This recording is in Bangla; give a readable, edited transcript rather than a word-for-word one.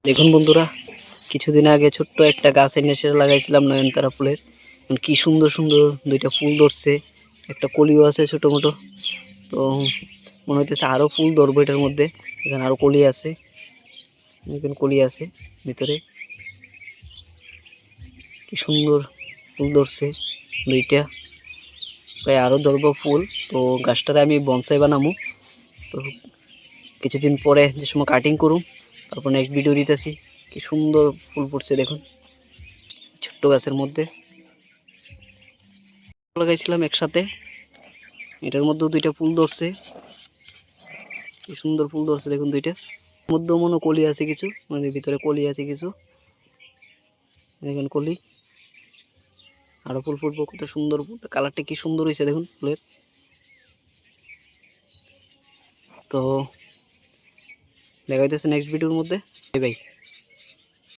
দেখুন বন্ধুরা, কিছুদিন আগে ছোট্ট একটা গাছ এনে সেটা লাগাইছিলাম নয়নতারা ফুলের। কি সুন্দর সুন্দর দুইটা ফুল ধরছে, একটা কলিও আছে ছোট মোটো। তো মনে হইতেছে আরো ফুল ধরবো এটার মধ্যে। এখানে আরো কলি আছে, এখানে কলি আছে ভিতরে। কি সুন্দর ফুল ধরছে দুইটা, প্রায় আরো ধরবো ফুল। তো গাছটারে আমি বনসাই বানাবো। তো কিছুদিন পরে যে সময় কাটিং করুম, তারপর নেক্সট ভিডিও দিতেছি। কি সুন্দর ফুল ফুটছে দেখুন ছোট্ট গাছের মধ্যে। লাগাইছিলাম একসাথে, এটার মধ্যেও দুইটা ফুল ধরছে। কি সুন্দর ফুল ধরছে দেখুন দুইটা। মধ্যেও মনে কলি আছে কিছু, মানে ভিতরে কলি আছে কিছু। দেখুন কলি, আরো ফুল ফুটবো। কত সুন্দর ফুল, কালারটা কি সুন্দর হয়েছে দেখুন ফুলের। তো দেখা হইতেছে নেক্সট ভিডিওর মধ্যে। Bye bye.